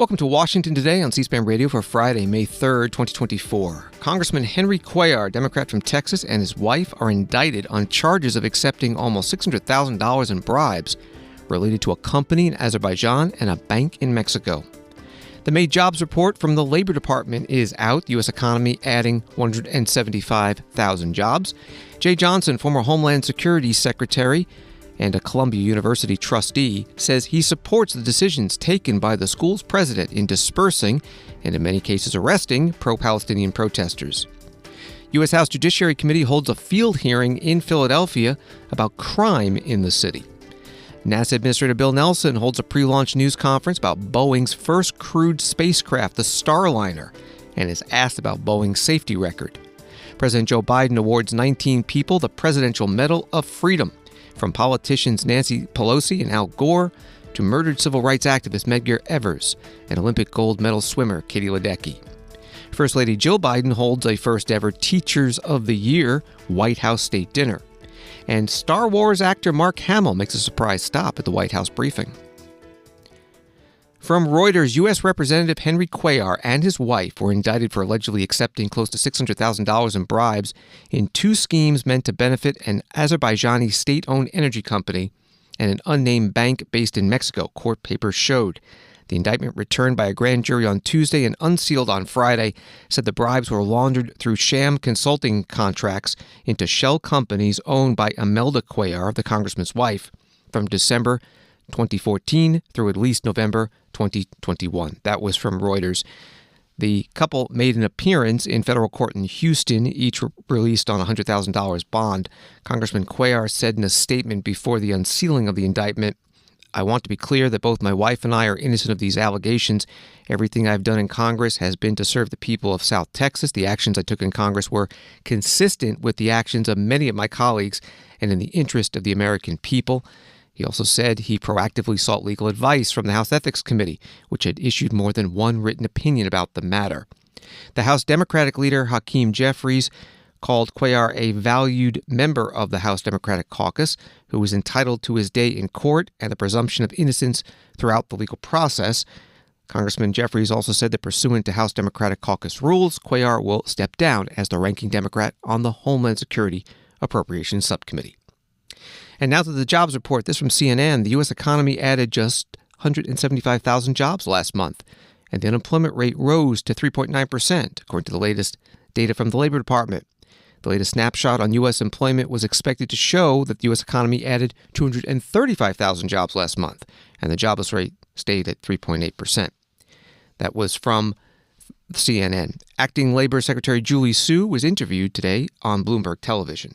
Welcome to Washington Today on C-SPAN Radio for Friday, May 3rd, 2024. Congressman Henry Cuellar, Democrat from Texas, and his wife are indicted on charges of accepting almost $600,000 in bribes related to a company in Azerbaijan and a bank in Mexico. The May jobs report from the Labor Department is out. The U.S. economy adding 175,000 jobs. Jay Johnson, former Homeland Security Secretary and a Columbia University trustee, says he supports the decisions taken by the school's president in dispersing, and in many cases arresting, pro-Palestinian protesters. U.S. House Judiciary Committee holds a field hearing in Philadelphia about crime in the city. NASA Administrator Bill Nelson holds a pre-launch news conference about Boeing's first crewed spacecraft, the Starliner, and is asked about Boeing's safety record. President Joe Biden awards 19 people the Presidential Medal of Freedom, from politicians Nancy Pelosi and Al Gore to murdered civil rights activist Medgar Evers and Olympic gold medal swimmer Katie Ledecky. First Lady Jill Biden holds a first-ever Teachers of the Year White House State Dinner. And Star Wars actor Mark Hamill makes a surprise stop at the White House briefing. From Reuters, U.S. Representative Henry Cuellar and his wife were indicted for allegedly accepting close to $600,000 in bribes in two schemes meant to benefit an Azerbaijani state-owned energy company and an unnamed bank based in Mexico, court papers showed. The indictment, returned by a grand jury on Tuesday and unsealed on Friday, said the bribes were laundered through sham consulting contracts into shell companies owned by Imelda Cuellar, the congressman's wife, from December 2014 through at least November 2021. That was from Reuters. The couple made an appearance in federal court in Houston, each released on a $100,000 bond. Congressman Cuellar said in a statement before the unsealing of the indictment, "I want to be clear that both my wife and I are innocent of these allegations. Everything I've done in Congress has been to serve the people of South Texas. The actions I took in Congress were consistent with the actions of many of my colleagues and in the interest of the American people." He also said he proactively sought legal advice from the House Ethics Committee, which had issued more than one written opinion about the matter. The House Democratic leader, Hakeem Jeffries, called Cuellar a valued member of the House Democratic Caucus who was entitled to his day in court and the presumption of innocence throughout the legal process. Congressman Jeffries also said that pursuant to House Democratic Caucus rules, Cuellar will step down as the ranking Democrat on the Homeland Security Appropriations Subcommittee. And now to the jobs report. This from CNN. The U.S. economy added just 175,000 jobs last month, and the unemployment rate rose to 3.9%, according to the latest data from the Labor Department. The latest snapshot on U.S. employment was expected to show that the U.S. economy added 235,000 jobs last month, and the jobless rate stayed at 3.8%. That was from CNN. Acting Labor Secretary Julie Su was interviewed today on Bloomberg Television.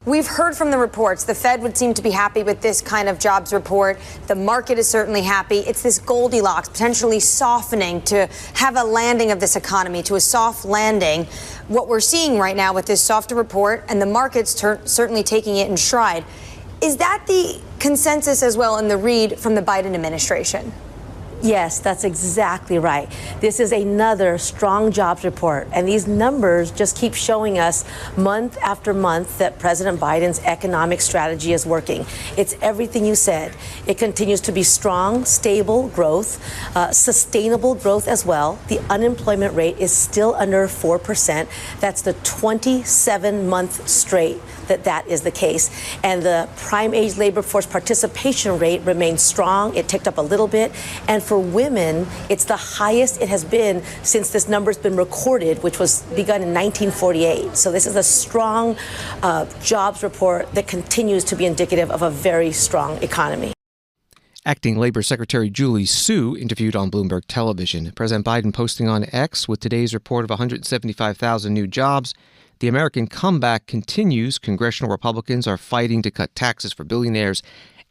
We've heard from the reports. The Fed would seem to be happy with this kind of jobs report. The market is certainly happy. It's this Goldilocks, potentially softening to have a landing of this economy, to a soft landing. What we're seeing right now with this softer report and the markets certainly taking it in stride. Is that the consensus as well in the read from the Biden administration? Yes, that's exactly right. This is another strong jobs report, and these numbers just keep showing us month after month that President Biden's economic strategy is working. It's everything you said. It continues to be strong, stable growth, sustainable growth as well. The unemployment rate is still under 4%. That's the 27-month straight that is the case. And the prime age labor force participation rate remains strong. It ticked up a little bit. And for women, it's the highest it has been since this number's been recorded, which was begun in 1948. So this is a strong jobs report that continues to be indicative of a very strong economy. Acting Labor Secretary Julie Su interviewed on Bloomberg Television. President Biden posting on X with today's report of 175,000 new jobs. The American comeback continues. Congressional Republicans are fighting to cut taxes for billionaires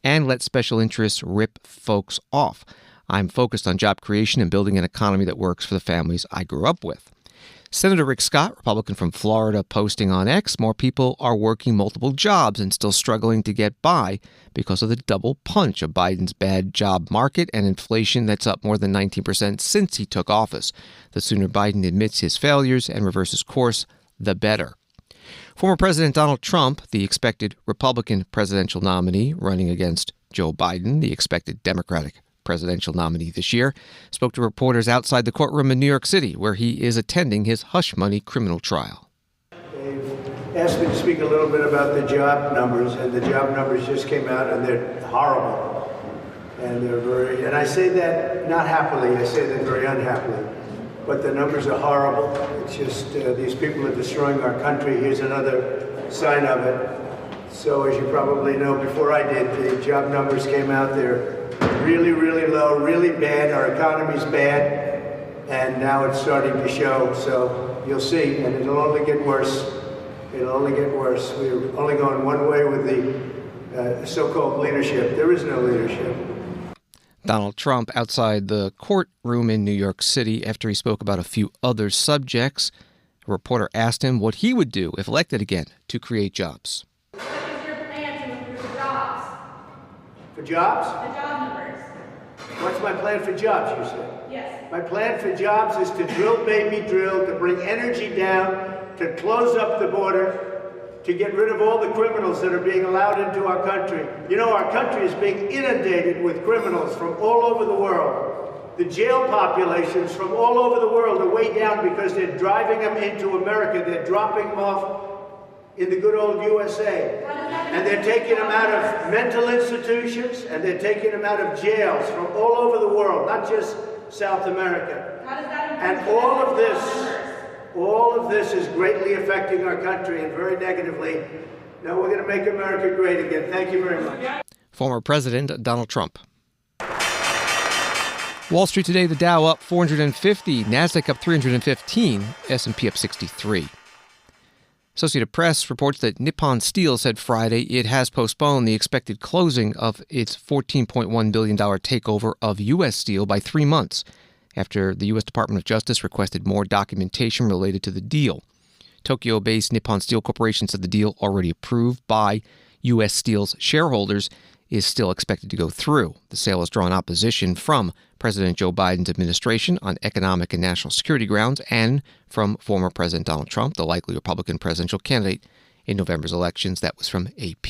and let special interests rip folks off. I'm focused on job creation and building an economy that works for the families I grew up with. Senator Rick Scott, Republican from Florida, posting on X, more people are working multiple jobs and still struggling to get by because of the double punch of Biden's bad job market and inflation that's up more than 19% since he took office. The sooner Biden admits his failures and reverses course, the better. Former President Donald Trump, the expected Republican presidential nominee running against Joe Biden, the expected Democratic presidential nominee this year, spoke to reporters outside the courtroom in New York City, where he is attending his hush money criminal trial. They've asked me to speak a little bit about the job numbers, and the job numbers just came out, and they're horrible. And I say that not happily, I say that very unhappily. But the numbers are horrible. It's just these people are destroying our country. Here's another sign of it. So as you probably know, before I did, the job numbers came out. They're really, really low, really bad. Our economy's bad, and now it's starting to show. So you'll see, and it'll only get worse. It'll only get worse. We're only going one way with the so-called leadership. There is no leadership. Donald Trump outside the courtroom in New York City after he spoke about a few other subjects. A reporter asked him what he would do if elected again to create jobs. What is your plan to improve jobs? For jobs? The job numbers. What's my plan for jobs, you said? Yes. My plan for jobs is to drill, baby, drill, to bring energy down, to close up the border, to get rid of all the criminals that are being allowed into our country. You know, our country is being inundated with criminals from all over the world. The jail populations from all over the world are way down because they're driving them into America. They're dropping them off in the good old USA. And they're taking them out of mental institutions, and they're taking them out of jails from all over the world, not just South America. And all of this is greatly affecting our country and very negatively. Now we're going to make America great again. Thank you very much. Former President Donald Trump. Wall Street today, the Dow up 450, NASDAQ up 315, S&P up 63. Associated Press reports that Nippon Steel said Friday it has postponed the expected closing of its $14.1 billion takeover of U.S. Steel by 3 months, after the U.S. Department of Justice requested more documentation related to the deal. Tokyo-based Nippon Steel Corporation said the deal, already approved by U.S. Steel's shareholders, is still expected to go through. The sale has drawn opposition from President Joe Biden's administration on economic and national security grounds, and from former President Donald Trump, the likely Republican presidential candidate in November's elections. That was from AP.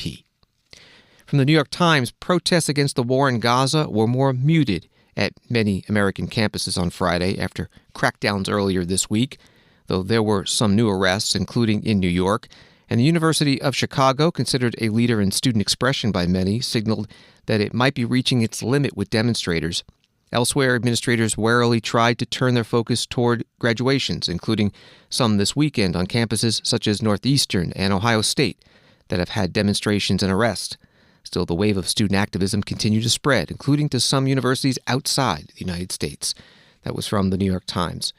From the New York Times, protests against the war in Gaza were more muted at many American campuses on Friday after crackdowns earlier this week, though there were some new arrests, including in New York. And the University of Chicago, considered a leader in student expression by many, signaled that it might be reaching its limit with demonstrators. Elsewhere, administrators warily tried to turn their focus toward graduations, including some this weekend on campuses such as Northeastern and Ohio State that have had demonstrations and arrests. Still, the wave of student activism continued to spread, including to some universities outside the United States. That was from the New York Times.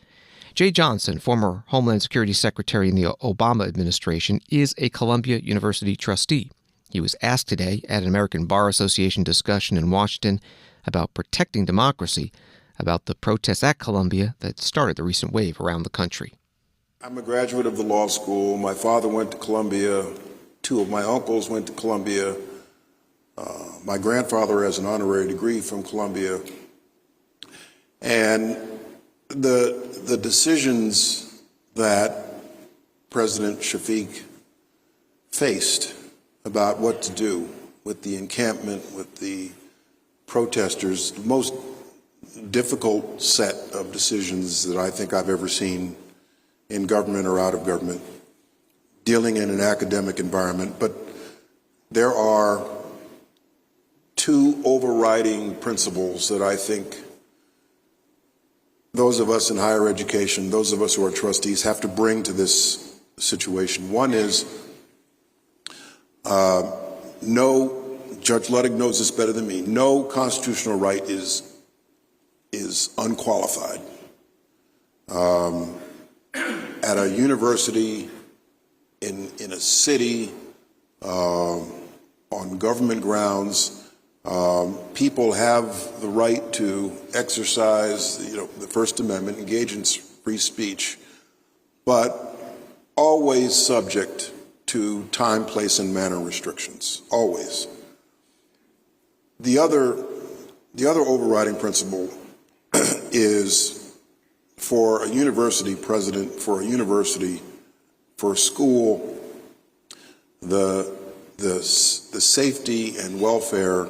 Jay Johnson, former Homeland Security Secretary in the Obama administration, is a Columbia University trustee. He was asked today at an American Bar Association discussion in Washington about protecting democracy, about the protests at Columbia that started the recent wave around the country. I'm a graduate of the law school. My father went to Columbia. 2 of my uncles went to Columbia. My grandfather has an honorary degree from Columbia. And the decisions that President Shafiq faced about what to do with the encampment, with the protesters, the most difficult set of decisions that I think I've ever seen in government or out of government, dealing in an academic environment. But there are 2 overriding principles that I think those of us in higher education, those of us who are trustees, have to bring to this situation. One is, no, Judge Ledecky knows this better than me, no constitutional right is unqualified. At a university, in a city, on government grounds, people have the right to exercise, the First Amendment, engage in free speech, but always subject to time, place, and manner restrictions. Always. The other overriding principle is for a university president, for a university, for a school, the safety and welfare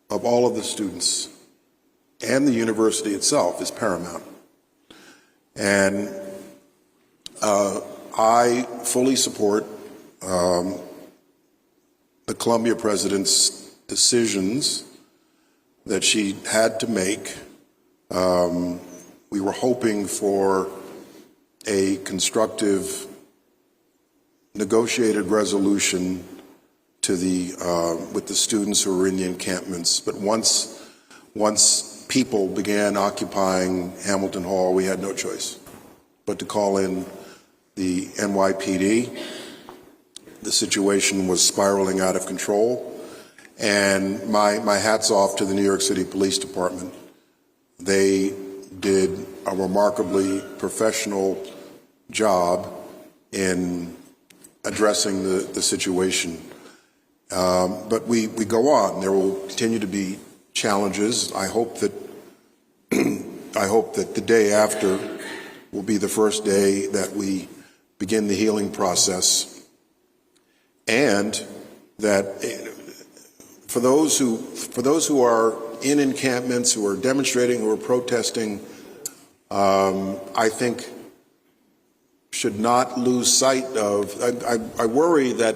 of all of the students and the university itself is paramount. And I fully support the Columbia president's decisions that she had to make. We were hoping for a constructive, negotiated resolution to with the students who were in the encampments. But once people began occupying Hamilton Hall, we had no choice but to call in the NYPD. The situation was spiraling out of control, and my hat's off to the New York City Police Department. They did a remarkably professional job in addressing the situation. But we go on. There will continue to be challenges. I hope that the day after will be the first day that we begin the healing process, and that for those who are in encampments, who are demonstrating, who are protesting, I think should not lose sight of. I worry that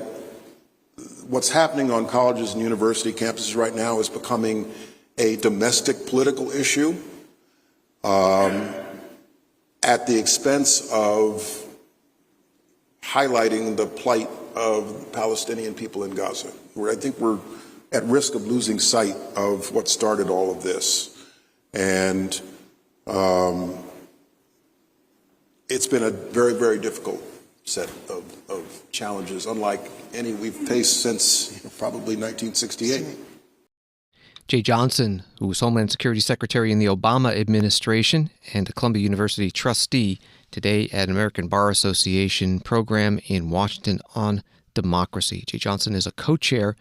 what's happening on colleges and university campuses right now is becoming a domestic political issue at the expense of highlighting the plight of Palestinian people in Gaza. I think we're at risk of losing sight of what started all of this. And it's been a very, very difficult set of challenges, unlike any we've faced since probably 1968. Jay Johnson, who was Homeland Security Secretary in the Obama administration and a Columbia University trustee, today at American Bar Association program in Washington on democracy. Jay Johnson is a co-chair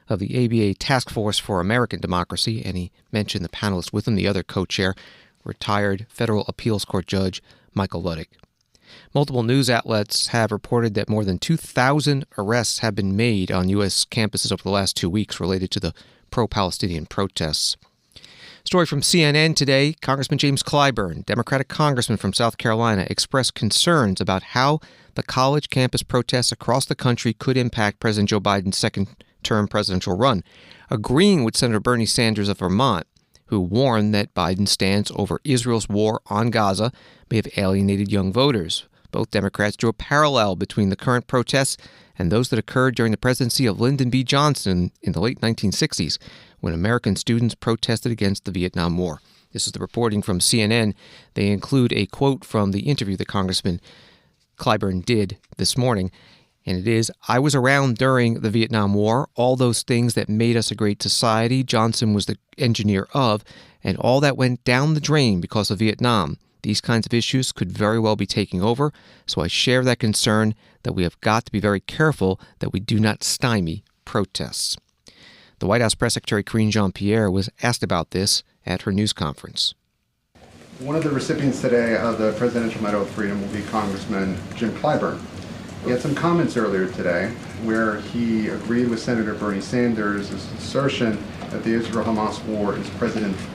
of the ABA Task Force for American Democracy, and he mentioned the panelists with him, the other co-chair, retired federal appeals court judge Michael Ledecky. Multiple news outlets have reported that more than 2,000 arrests have been made on U.S. campuses over the last 2 weeks related to the pro-Palestinian protests. Story from CNN today, Congressman James Clyburn, Democratic congressman from South Carolina, expressed concerns about how the college campus protests across the country could impact President Joe Biden's second-term presidential run, agreeing with Senator Bernie Sanders of Vermont, who warned that Biden's stance over Israel's war on Gaza may have alienated young voters. Both Democrats drew a parallel between the current protests and those that occurred during the presidency of Lyndon B. Johnson in the late 1960s, when American students protested against the Vietnam War. This is the reporting from CNN. They include a quote from the interview that Congressman Clyburn did this morning, and it is, "I was around during the Vietnam War, all those things that made us a great society Johnson was the engineer of, and all that went down the drain because of Vietnam. These kinds of issues could very well be taking over, so I share that concern that we have got to be very careful that we do not stymie protests." The White House Press Secretary Karine Jean-Pierre was asked about this at her news conference. One of the recipients today of the Presidential Medal of Freedom will be Congressman Jim Clyburn. He had some comments earlier today where he agreed with Senator Bernie Sanders' assertion that the Israel-Hamas war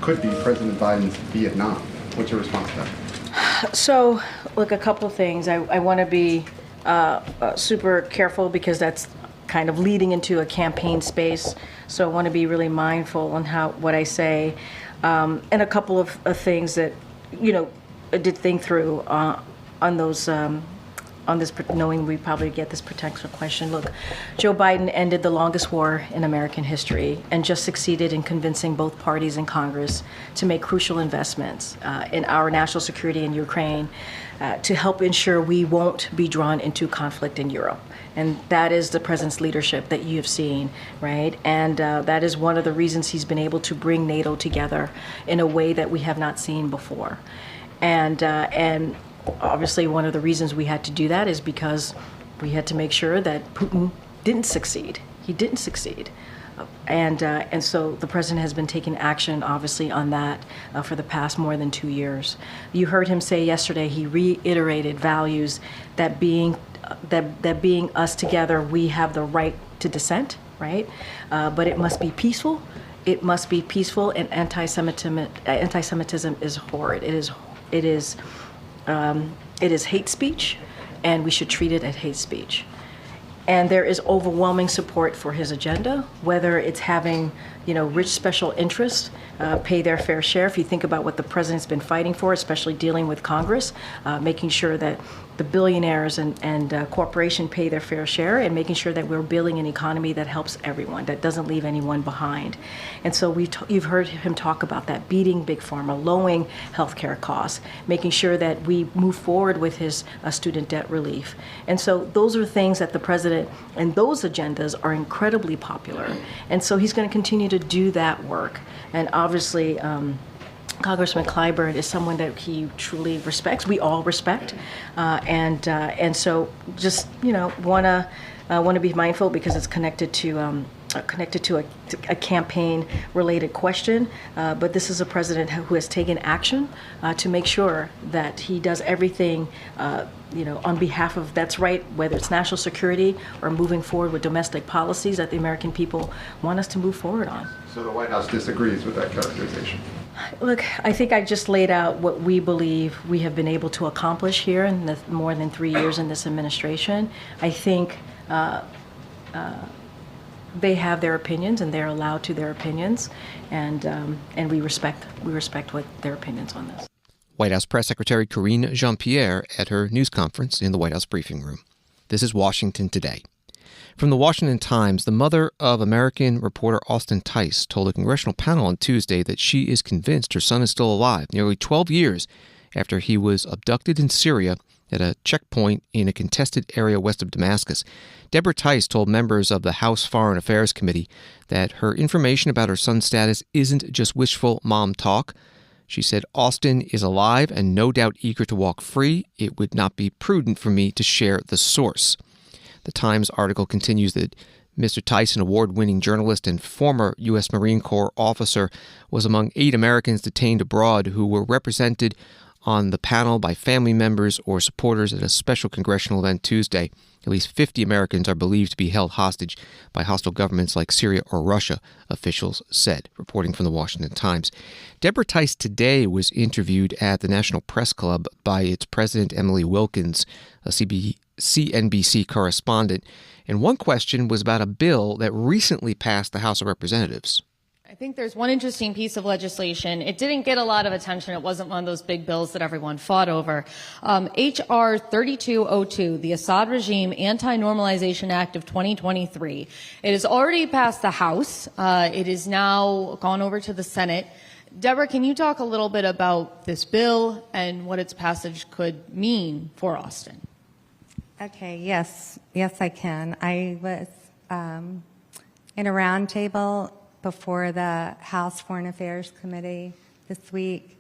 could be President Biden's Vietnam. What's your response to that? So, look, a couple of things. I want to be super careful because that's kind of leading into a campaign space. So I want to be really mindful on what I say, and a couple of things that, I did think through on those. On this, knowing we probably get this potential question. Look, Joe Biden ended the longest war in American history and just succeeded in convincing both parties in Congress to make crucial investments in our national security in Ukraine to help ensure we won't be drawn into conflict in Europe. And that is the president's leadership that you have seen, right? And that is one of the reasons he's been able to bring NATO together in a way that we have not seen before. And obviously, one of the reasons we had to do that is because we had to make sure that Putin didn't succeed. He didn't succeed. And so the president has been taking action, obviously, on that for the past more than 2 years. You heard him say yesterday, he reiterated values that being us together, we have the right to dissent, right? But it must be peaceful it must be peaceful, and anti-Semitism is horrid. It is hate speech, and we should treat it as hate speech. And there is overwhelming support for his agenda, whether it's having, rich special interests pay their fair share. If you think about what the president's been fighting for, especially dealing with Congress, making sure that the billionaires and corporations pay their fair share, and making sure that we're building an economy that helps everyone, that doesn't leave anyone behind. And so you've heard him talk about that, beating big pharma, lowering healthcare costs, making sure that we move forward with his student debt relief. And so those are things that the president and those agendas are incredibly popular. And so he's going to continue to do that work. And obviously, Congressman Clyburn is someone that he truly respects. We all respect, and so just want to be mindful, because it's connected to a campaign-related question. But this is a president who has taken action to make sure that he does everything on behalf of, that's right, whether it's national security or moving forward with domestic policies that the American people want us to move forward on. So the White House disagrees with that characterization? Look, I think I just laid out what we believe we have been able to accomplish here in the more than 3 years in this administration. I think they have their opinions, and they're allowed to their opinions, and we respect what their opinions on this. White House Press Secretary Karine Jean-Pierre at her news conference in the White House briefing room. This is Washington Today. From the Washington Times, the mother of American reporter Austin Tice told a congressional panel on Tuesday that she is convinced her son is still alive, nearly 12 years after he was abducted in Syria at a checkpoint in a contested area west of Damascus. Deborah Tice told members of the House Foreign Affairs Committee that her information about her son's status isn't just wishful mom talk. She said, "Austin is alive and no doubt eager to walk free. It would not be prudent for me to share the source." The Times article continues that Mr. Tice, an award-winning journalist and former U.S. Marine Corps officer, was among 8 Americans detained abroad who were represented on the panel by family members or supporters at a special congressional event Tuesday. At least 50 Americans are believed to be held hostage by hostile governments like Syria or Russia, officials said, reporting from the Washington Times. Deborah Tice today was interviewed at the National Press Club by its president, Emily Wilkins, a CNBC correspondent. And one question was about a bill that recently passed the House of Representatives. I think there's one interesting piece of legislation. It didn't get a lot of attention. It wasn't one of those big bills that everyone fought over. H.R. 3202, the Assad Regime Anti-Normalization Act of 2023. It has already passed the House. It is now gone over to the Senate. Deborah, can you talk a little bit about this bill and what its passage could mean for Austin? Okay, yes, I can. I was in a roundtable before the House Foreign Affairs Committee this week,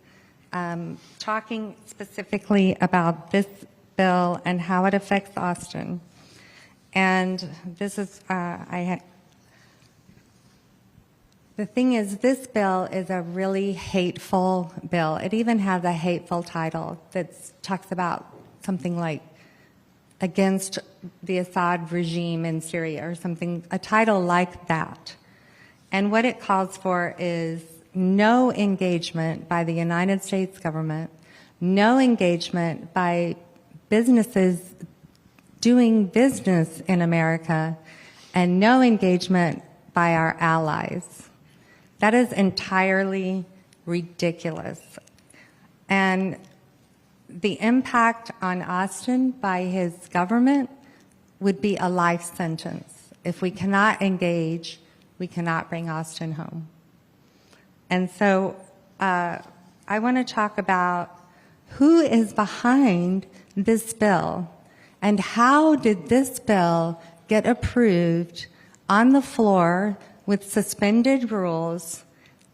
talking specifically about this bill and how it affects Austin. And this is, the thing is, this bill is a really hateful bill. It even has a hateful title that talks about something like against the Assad regime in Syria or something, a title like that. And what it calls for is no engagement by the United States government, no engagement by businesses doing business in America, and no engagement by our allies. That is entirely ridiculous. And the impact on Austin by his government would be a life sentence. If we cannot engage, we cannot bring Austin home. And so I want to talk about who is behind this bill and how did this bill get approved on the floor with suspended rules.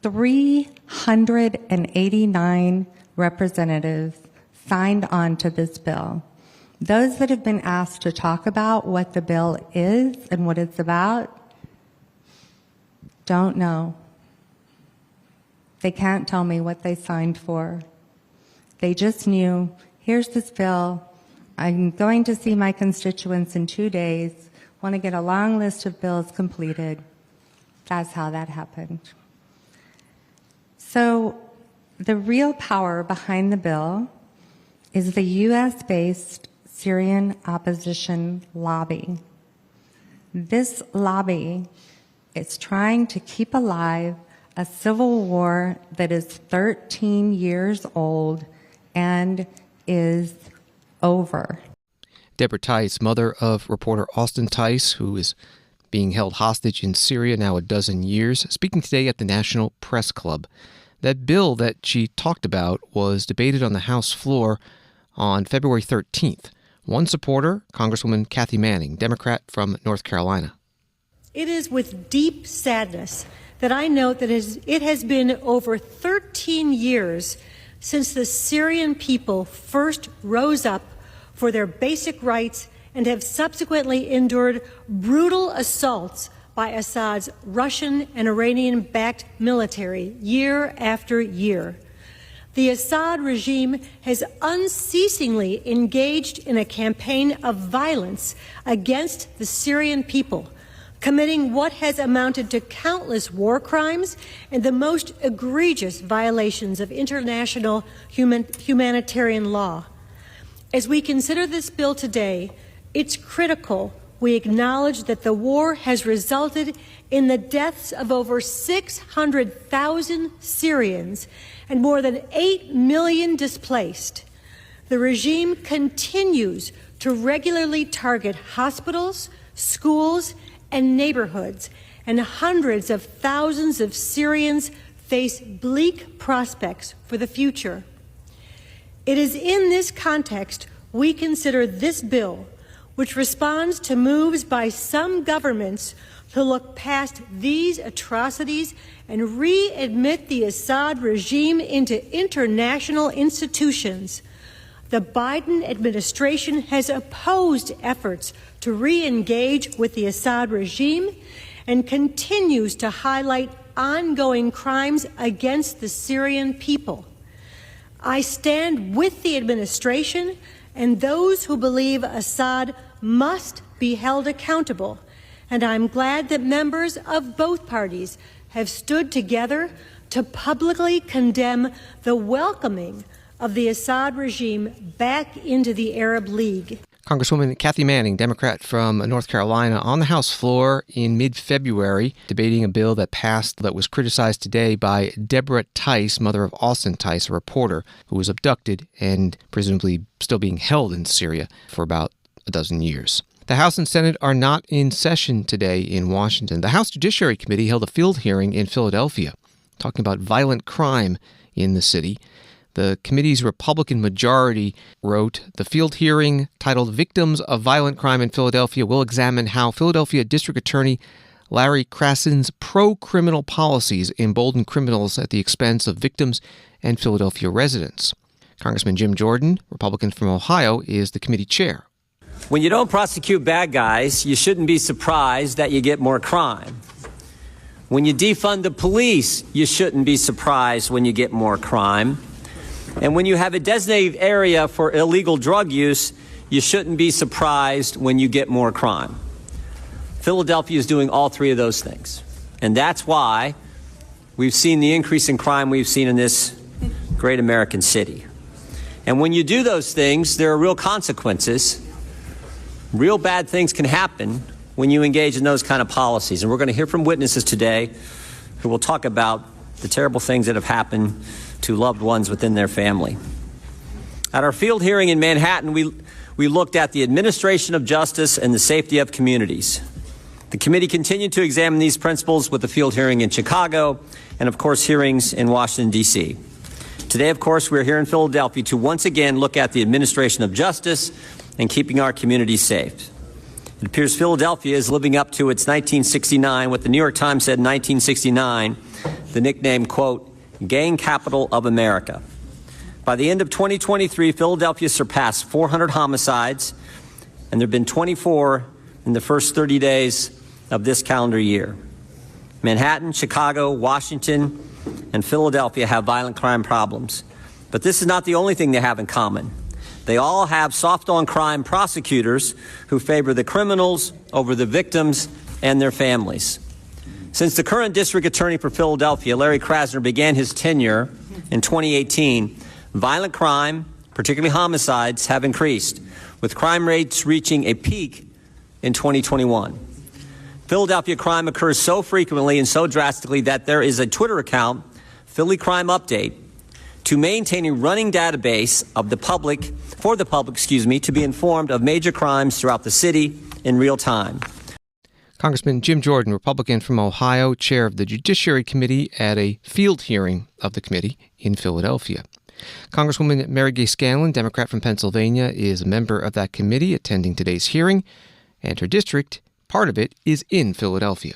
389 representatives signed on to this bill. Those that have been asked to talk about what the bill is and what it's about don't know. They can't tell me what they signed for. They just knew, here's this bill. I'm going to see my constituents in 2 days. Want to get a long list of bills completed. That's how that happened. So the real power behind the bill is the U.S.-based Syrian opposition lobby. This lobby is trying to keep alive a civil war that is 13 years old and is over. Deborah Tice, mother of reporter Austin Tice, who is being held hostage in Syria now a dozen years, speaking today at the National Press Club. That bill that she talked about was debated on the House floor on February 13th. One supporter, Congresswoman Kathy Manning, Democrat from North Carolina. It is with deep sadness that I note that it has been over 13 years since the Syrian people first rose up for their basic rights and have subsequently endured brutal assaults by Assad's Russian and Iranian-backed military year after year. The Assad regime has unceasingly engaged in a campaign of violence against the Syrian people, committing what has amounted to countless war crimes and the most egregious violations of international humanitarian law. As we consider this bill today, it's critical we acknowledge that the war has resulted in the deaths of over 600,000 Syrians and more than 8 million displaced. The regime continues to regularly target hospitals, schools, and neighborhoods, and hundreds of thousands of Syrians face bleak prospects for the future. It is in this context we consider this bill, which responds to moves by some governments to look past these atrocities and readmit the Assad regime into international institutions. The Biden administration has opposed efforts to re-engage with the Assad regime and continues to highlight ongoing crimes against the Syrian people. I stand with the administration and those who believe Assad must be held accountable, and I'm glad that members of both parties have stood together to publicly condemn the welcoming of the Assad regime back into the Arab League. Congresswoman Kathy Manning, Democrat from North Carolina, on the House floor in mid-February, debating a bill that passed that was criticized today by Deborah Tice, mother of Austin Tice, a reporter who was abducted and presumably still being held in Syria for about a dozen years. The House and Senate are not in session today in Washington. The House Judiciary Committee held a field hearing in Philadelphia, talking about violent crime in the city. The committee's Republican majority wrote, the field hearing, titled Victims of Violent Crime in Philadelphia, will examine how Philadelphia District Attorney Larry Krassen's pro-criminal policies embolden criminals at the expense of victims and Philadelphia residents. Congressman Jim Jordan, Republican from Ohio, is the committee chair. When you don't prosecute bad guys, you shouldn't be surprised that you get more crime. When you defund the police, you shouldn't be surprised when you get more crime. And when you have a designated area for illegal drug use, you shouldn't be surprised when you get more crime. Philadelphia is doing all three of those things. And that's why we've seen the increase in crime we've seen in this great American city. And when you do those things, there are real consequences. Real bad things can happen when you engage in those kind of policies. And we're going to hear from witnesses today who will talk about the terrible things that have happened to loved ones within their family. At our field hearing in Manhattan, we looked at the administration of justice and the safety of communities. The committee continued to examine these principles with the field hearing in Chicago and, of course, hearings in Washington, D.C. Today, of course, we're here in Philadelphia to once again look at the administration of justice and keeping our communities safe. It appears Philadelphia is living up to its 1969, what the New York Times said in 1969, the nickname, quote, gang capital of America. By the end of 2023, Philadelphia surpassed 400 homicides, and there have been 24 in the first 30 days of this calendar year. Manhattan, Chicago, Washington, and Philadelphia have violent crime problems. But this is not the only thing they have in common. They all have soft-on-crime prosecutors who favor the criminals over the victims and their families. Since the current district attorney for Philadelphia, Larry Krasner, began his tenure in 2018, violent crime, particularly homicides, have increased, with crime rates reaching a peak in 2021. Philadelphia crime occurs so frequently and so drastically that there is a Twitter account, Philly Crime Update, to maintain a running database of the public, to be informed of major crimes throughout the city in real time. Congressman Jim Jordan, Republican from Ohio, chair of the Judiciary Committee, at a field hearing of the committee in Philadelphia. Congresswoman Mary Gay Scanlon, Democrat from Pennsylvania, is a member of that committee attending today's hearing, and her district, part of it, is in Philadelphia.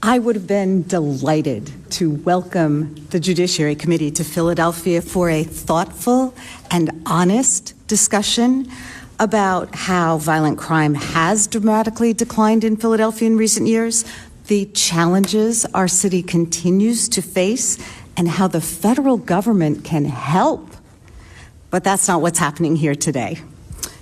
I would have been delighted to welcome the Judiciary Committee to Philadelphia for a thoughtful and honest discussion about how violent crime has dramatically declined in Philadelphia in recent years, the challenges our city continues to face, and how the federal government can help. But that's not what's happening here today.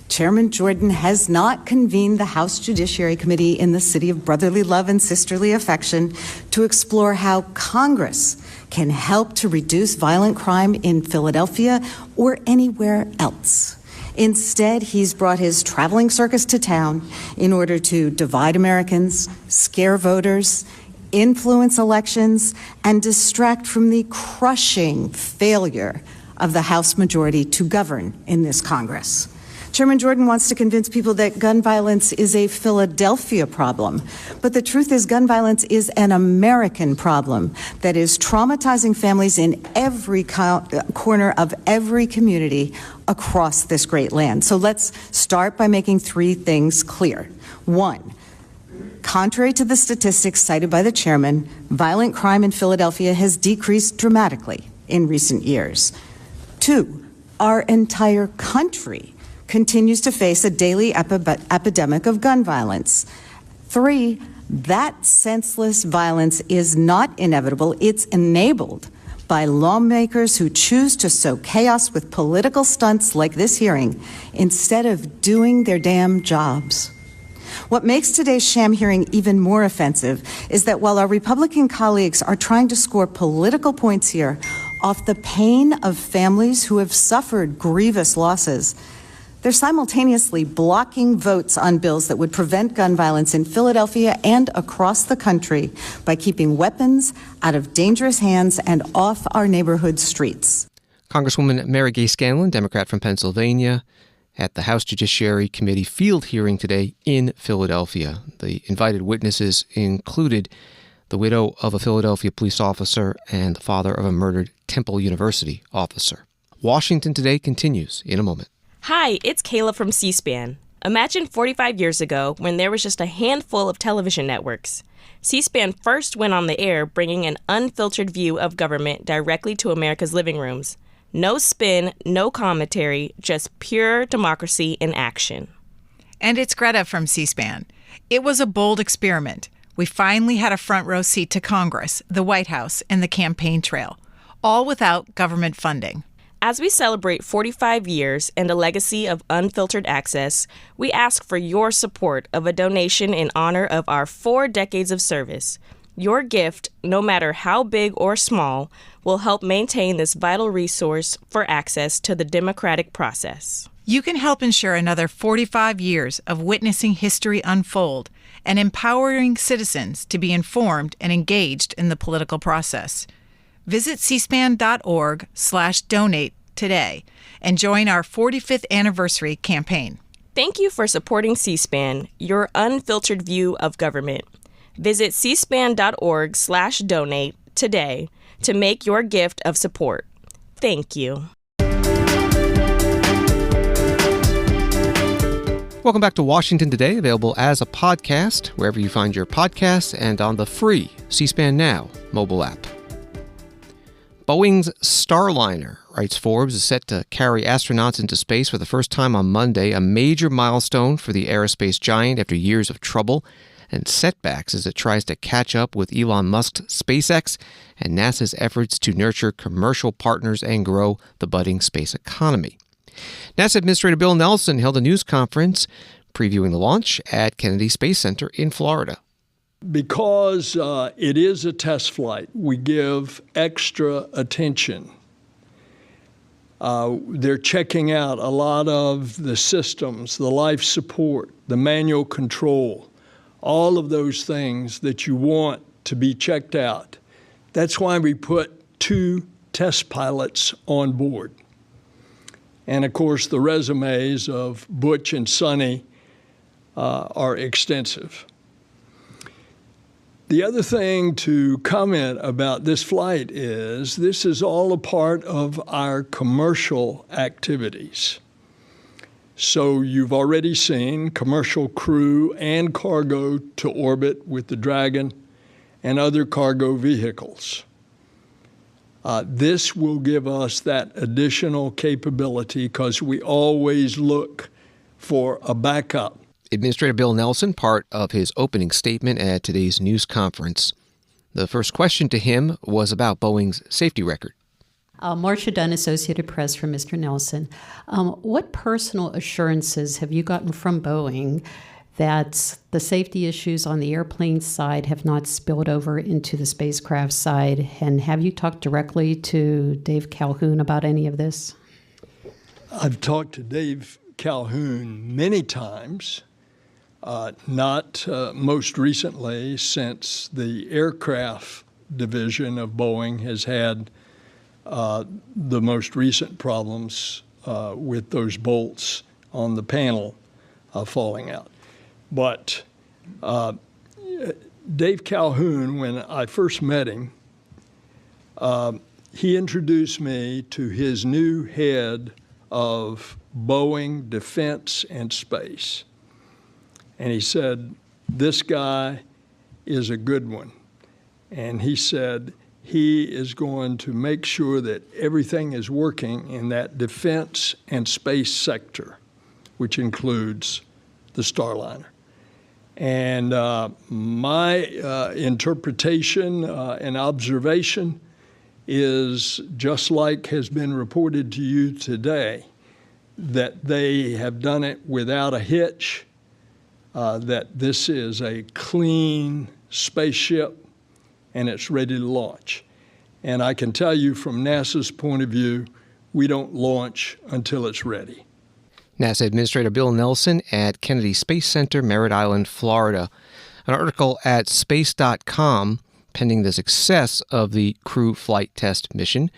Chairman Jordan has not convened the House Judiciary Committee in the city of brotherly love and sisterly affection to explore how Congress can help to reduce violent crime in Philadelphia or anywhere else. Instead, he's brought his traveling circus to town in order to divide Americans, scare voters, influence elections, and distract from the crushing failure of the House majority to govern in this Congress. Chairman Jordan wants to convince people that gun violence is a Philadelphia problem, but the truth is gun violence is an American problem that is traumatizing families in every corner of every community across this great land. So let's start by making three things clear. One, contrary to the statistics cited by the chairman, violent crime in Philadelphia has decreased dramatically in recent years. Two, our entire country continues to face a daily epidemic of gun violence. Three, that senseless violence is not inevitable, it's enabled by lawmakers who choose to sow chaos with political stunts like this hearing instead of doing their damn jobs. What makes today's sham hearing even more offensive is that while our Republican colleagues are trying to score political points here off the pain of families who have suffered grievous losses, they're simultaneously blocking votes on bills that would prevent gun violence in Philadelphia and across the country by keeping weapons out of dangerous hands and off our neighborhood streets. Congresswoman Mary Gay Scanlon, Democrat from Pennsylvania, at the House Judiciary Committee field hearing today in Philadelphia. The invited witnesses included the widow of a Philadelphia police officer and the father of a murdered Temple University officer. Washington Today continues in a moment. Hi, it's Kayla from C-SPAN. Imagine 45 years ago when there was just a handful of television networks. C-SPAN first went on the air bringing an unfiltered view of government directly to America's living rooms. No spin, no commentary, just pure democracy in action. And it's Greta from C-SPAN. It was a bold experiment. We finally had a front row seat to Congress, the White House, and the campaign trail, all without government funding. As we celebrate 45 years and a legacy of unfiltered access, we ask for your support of a donation in honor of our 4 decades of service. Your gift, no matter how big or small, will help maintain this vital resource for access to the democratic process. You can help ensure another 45 years of witnessing history unfold and empowering citizens to be informed and engaged in the political process. Visit cspan.org/donate today and join our 45th anniversary campaign. Thank you for supporting C-SPAN, your unfiltered view of government. Visit cspan.org/donate today to make your gift of support. Thank you. Welcome back to Washington Today, available as a podcast wherever you find your podcasts and on the free C-SPAN Now mobile app. Boeing's Starliner, writes Forbes, is set to carry astronauts into space for the first time on Monday, a major milestone for the aerospace giant after years of trouble and setbacks as it tries to catch up with Elon Musk's SpaceX and NASA's efforts to nurture commercial partners and grow the budding space economy. NASA Administrator Bill Nelson held a news conference previewing the launch at Kennedy Space Center in Florida. Because it is a test flight, we give extra attention. They're checking out a lot of the systems, the life support, the manual control, all of those things that you want to be checked out. That's why we put 2 test pilots on board. And of course, the resumes of Butch and Sonny are extensive. The other thing to comment about this flight is this is all a part of our commercial activities. So you've already seen commercial crew and cargo to orbit with the Dragon and other cargo vehicles. This will give us that additional capability because we always look for a backup. Administrator Bill Nelson, part of his opening statement at today's news conference. The first question to him was about Boeing's safety record. Marcia Dunn, Associated Press for Mr. Nelson. What personal assurances have you gotten from Boeing that the safety issues on the airplane side have not spilled over into the spacecraft side? And have you talked directly to Dave Calhoun about any of this? I've talked to Dave Calhoun many times. Not most recently, since the aircraft division of Boeing has had the most recent problems with those bolts on the panel falling out. But Dave Calhoun, when I first met him, he introduced me to his new head of Boeing Defense and Space. And he said, this guy is a good one. And he said he is going to make sure that everything is working in that defense and space sector, which includes the Starliner. And my interpretation and observation is just like has been reported to you today, that they have done it without a hitch, that this is a clean spaceship and it's ready to launch. And I can tell you from NASA's point of view, we don't launch until it's ready. NASA Administrator Bill Nelson at Kennedy Space Center, Merritt Island, Florida. An article at space.com, pending the success of the crew flight test mission,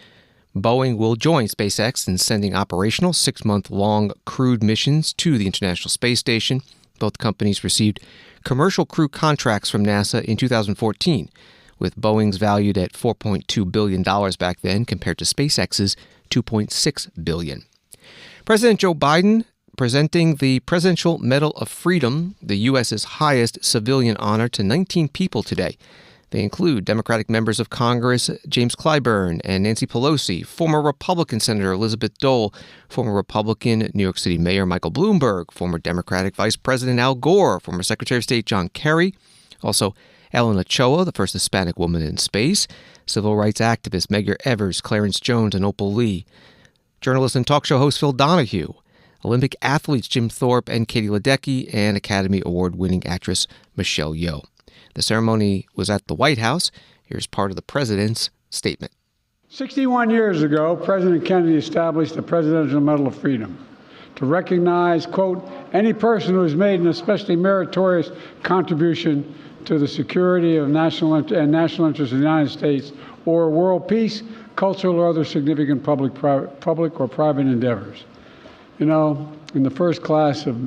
Boeing will join SpaceX in sending operational 6-month-long crewed missions to the International Space Station. Both companies received commercial crew contracts from NASA in 2014, with Boeing's valued at $4.2 billion back then compared to SpaceX's $2.6 billion. President Joe Biden presenting the Presidential Medal of Freedom, the U.S.'s highest civilian honor, to 19 people today. They include Democratic members of Congress James Clyburn and Nancy Pelosi, former Republican Senator Elizabeth Dole, former Republican New York City Mayor Michael Bloomberg, former Democratic Vice President Al Gore, former Secretary of State John Kerry, also Ellen Ochoa, the first Hispanic woman in space, civil rights activists Medgar Evers, Clarence Jones, and Opal Lee, journalist and talk show host Phil Donahue, Olympic athletes Jim Thorpe and Katie Ledecky, and Academy Award-winning actress Michelle Yeoh. The ceremony was at the White House. Here's part of the president's statement. 61 years ago, President Kennedy established the Presidential Medal of Freedom to recognize, quote, any person who has made an especially meritorious contribution to the security of national interests of the United States or world peace, cultural or other significant public or private endeavors. You know, in the first class of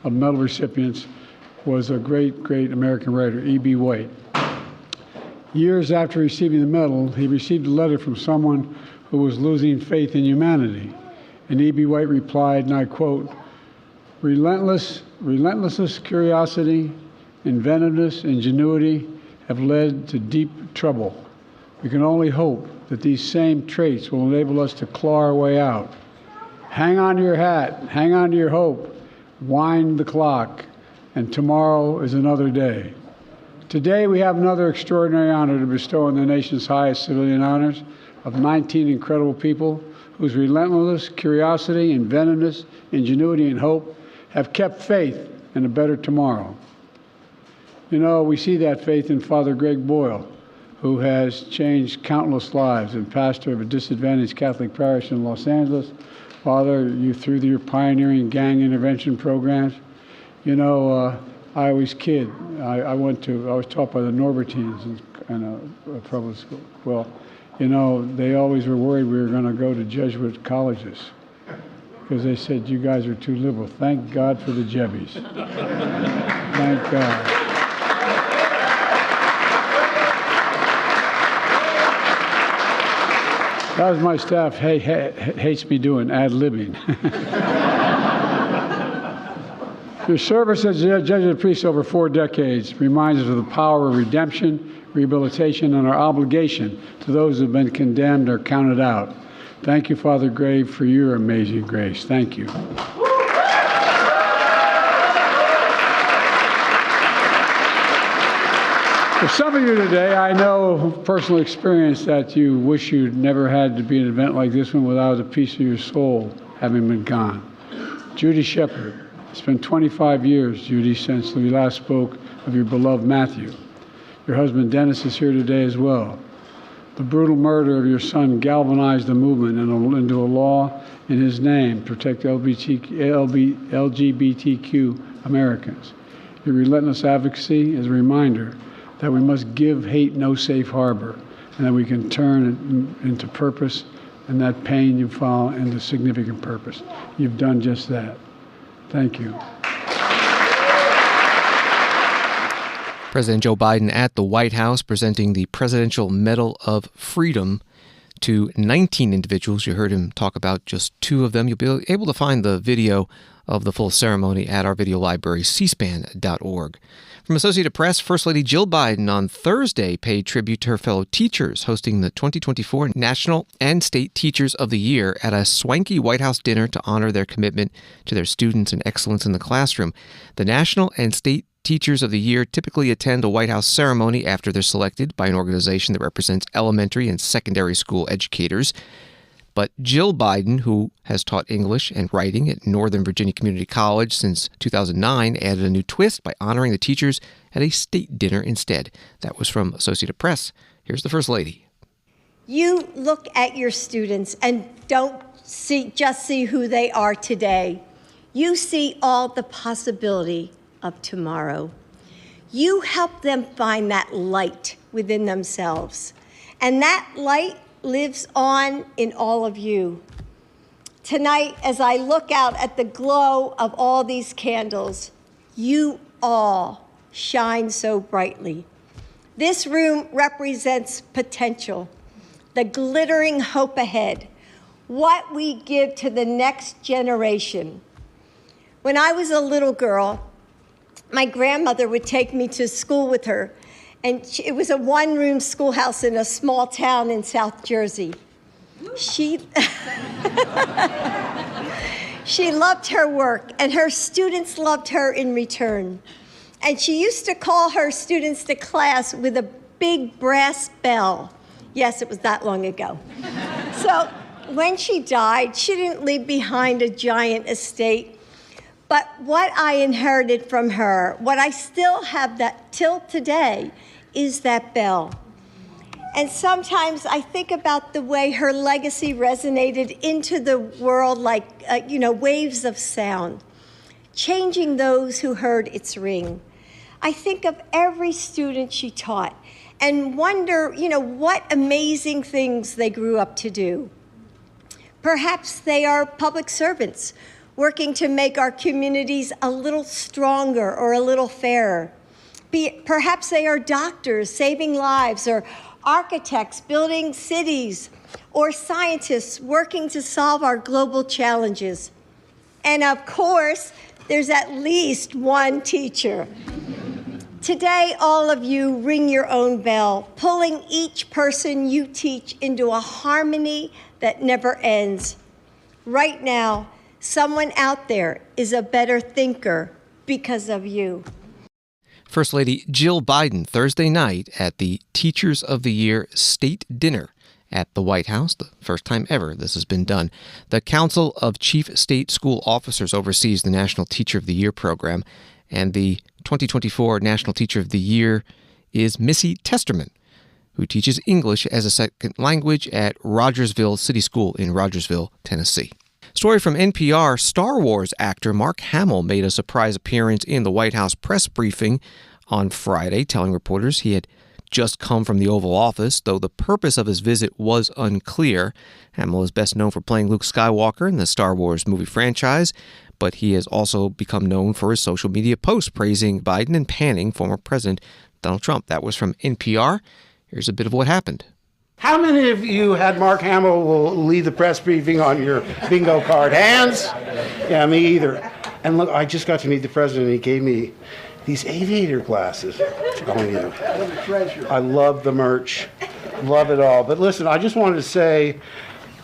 medal recipients was a great American writer, E.B. White. Years after receiving the medal, he received a letter from someone who was losing faith in humanity. And E.B. White replied, and I quote, relentless curiosity, inventiveness, ingenuity have led to deep trouble. We can only hope that these same traits will enable us to claw our way out. Hang on to your hat, hang on to your hope, wind the clock, and tomorrow is another day. Today we have another extraordinary honor to bestow on the nation's highest civilian honors of 19 incredible people whose relentless curiosity, inventiveness, ingenuity, and hope have kept faith in a better tomorrow. You know, we see that faith in Father Greg Boyle, who has changed countless lives and pastor of a disadvantaged Catholic parish in Los Angeles. Father, you through your pioneering gang intervention programs, you know, I always kid. I was taught by the Norbertines in a public school. Well, you know, they always were worried we were going to go to Jesuit colleges because they said, you guys are too liberal. Thank God for the Jebbies. Thank God. That was my staff hates me doing ad-libbing. Your service as a Jesuit priest over 4 decades reminds us of the power of redemption, rehabilitation, and our obligation to those who have been condemned or counted out. Thank you, Father Grave, for your amazing grace. Thank you. For some of you today, I know from personal experience that you wish you'd never had to be at an event like this one without a piece of your soul having been gone. Judy Shepard. It's been 25 years, Judy, since we last spoke of your beloved Matthew. Your husband Dennis is here today as well. The brutal murder of your son galvanized the movement into a law in his name to protect LGBTQ Americans. Your relentless advocacy is a reminder that we must give hate no safe harbor and that we can turn it into purpose and that pain you follow into significant purpose. You've done just that. Thank you. President Joe Biden at the White House presenting the Presidential Medal of Freedom to 19 individuals. You heard him talk about just 2 of them. You'll be able to find the video of the full ceremony at our video library, cspan.org. From Associated Press, First Lady Jill Biden on Thursday paid tribute to her fellow teachers, hosting the 2024 National and State Teachers of the Year at a swanky White House dinner to honor their commitment to their students and excellence in the classroom. The National and State Teachers of the Year typically attend a White House ceremony after they're selected by an organization that represents elementary and secondary school educators. But Jill Biden, who has taught English and writing at Northern Virginia Community College since 2009, added a new twist by honoring the teachers at a state dinner instead. That was from Associated Press. Here's the First Lady. You look at your students and don't just see who they are today. You see all the possibility of tomorrow. You help them find that light within themselves. And that light lives on in all of you. Tonight, as I look out at the glow of all these candles, you all shine so brightly. This room represents potential, the glittering hope ahead, what we give to the next generation. When I was a little girl, my grandmother would take me to school with her. And it was a one-room schoolhouse in a small town in South Jersey. She loved her work, and her students loved her in return. And she used to call her students to class with a big brass bell. Yes, it was that long ago. So when she died, she didn't leave behind a giant estate. But what I inherited from her, what I still have that till today, is that bell. And sometimes I think about the way her legacy resonated into the world like, waves of sound, changing those who heard its ring. I think of every student she taught and wonder, what amazing things they grew up to do. Perhaps they are public servants working to make our communities a little stronger or a little fairer. Perhaps they are doctors saving lives, or architects building cities, or scientists working to solve our global challenges. And of course, there's at least one teacher. Today, all of you ring your own bell, pulling each person you teach into a harmony that never ends. Right now, someone out there is a better thinker because of you. First Lady Jill Biden Thursday night at the Teachers of the Year State Dinner at the White House, the first time ever this has been done. The Council of Chief State School Officers oversees the National Teacher of the Year program, And the 2024 National Teacher of the Year is Missy Testerman, who teaches English as a second language at Rogersville City School in Rogersville, Tennessee. Story from NPR, Star Wars actor Mark Hamill made a surprise appearance in the White House press briefing on Friday, telling reporters he had just come from the Oval Office, though the purpose of his visit was unclear. Hamill is best known for playing Luke Skywalker in the Star Wars movie franchise, but he has also become known for his social media posts praising Biden and panning former President Donald Trump. That was from NPR. Here's a bit of what happened. How many of you had Mark Hamill will lead the press briefing on your bingo card? Hands? Yeah, me either. And look, I just got to meet the president. He gave me these aviator glasses. I love the merch. Love it all. But listen, I just wanted to say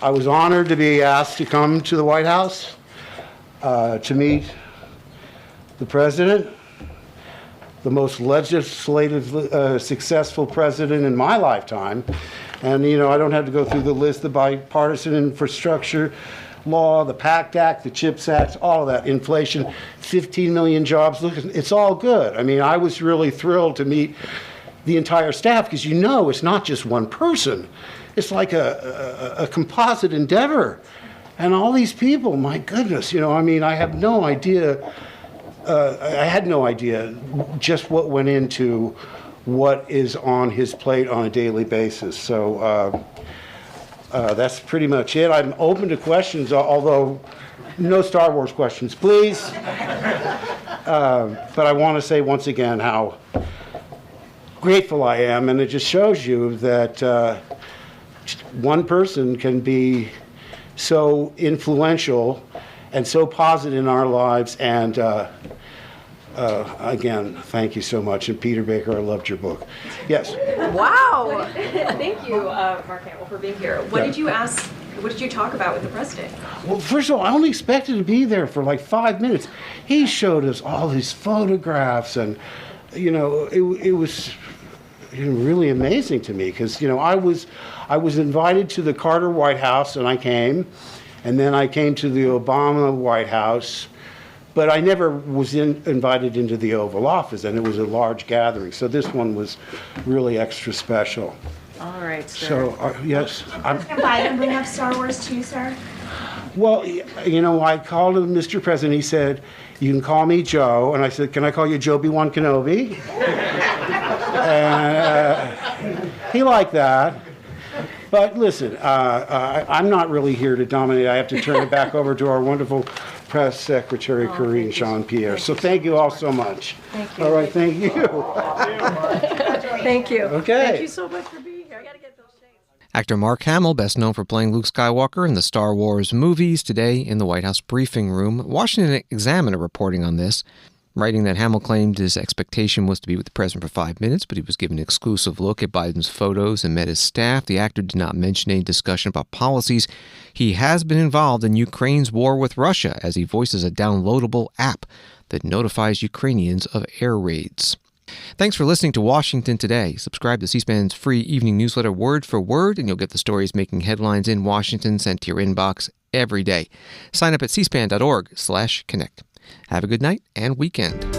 I was honored to be asked to come to the White House to meet the president, the most legislatively successful president in my lifetime. And, you know, I don't have to go through the list, the bipartisan infrastructure law, the PACT Act, the CHIPS Act, all of that, inflation, 15 million jobs. Look, it's all good. I mean, I was really thrilled to meet the entire staff because, you know, it's not just one person. It's like a composite endeavor. And all these people, my goodness, you know, I mean, I have no idea. I had no idea just what went into what is on his plate on a daily basis. So that's pretty much it. I'm open to questions, although no Star Wars questions, please. But I want to say once again how grateful I am, and it just shows you that one person can be so influential and so positive in our lives. And again, thank you so much. And Peter Baker, I loved your book. Yes. Wow. Thank you, Mark Hamill, for being here. What did you ask? What did you talk about with the president? Well, first of all, I only expected to be there for like 5 minutes. He showed us all these photographs, and you know, it was really amazing to me because, you know, I was invited to the Carter White House, and I came, and then I came to the Obama White House. But I never was invited into the Oval Office, and it was a large gathering. So this one was really extra special. All right, sir. So, yes. Can Biden bring up Star Wars too, sir? Well, you know, I called him Mr. President. He said, you can call me Joe. And I said, can I call you Joe B-1 Kenobi? And he liked that. But listen, I'm not really here to dominate. I have to turn it back over to our wonderful Press Secretary Karine Jean-Pierre. So thank you all so much. Thank you. All right, thank you. Thank you. Okay. Thank you so much for being here. I gotta get those shades. Actor Mark Hamill, best known for playing Luke Skywalker in the Star Wars movies, today in the White House briefing room. Washington Examiner reporting on this, writing that Hamill claimed his expectation was to be with the president for 5 minutes, but he was given an exclusive look at Biden's photos and met his staff. The actor did not mention any discussion about policies. He has been involved in Ukraine's war with Russia as he voices a downloadable app that notifies Ukrainians of air raids. Thanks for listening to Washington Today. Subscribe to C-SPAN's free evening newsletter Word for Word, and you'll get the stories making headlines in Washington sent to your inbox every day. Sign up at cspan.org/connect. Have a good night and weekend.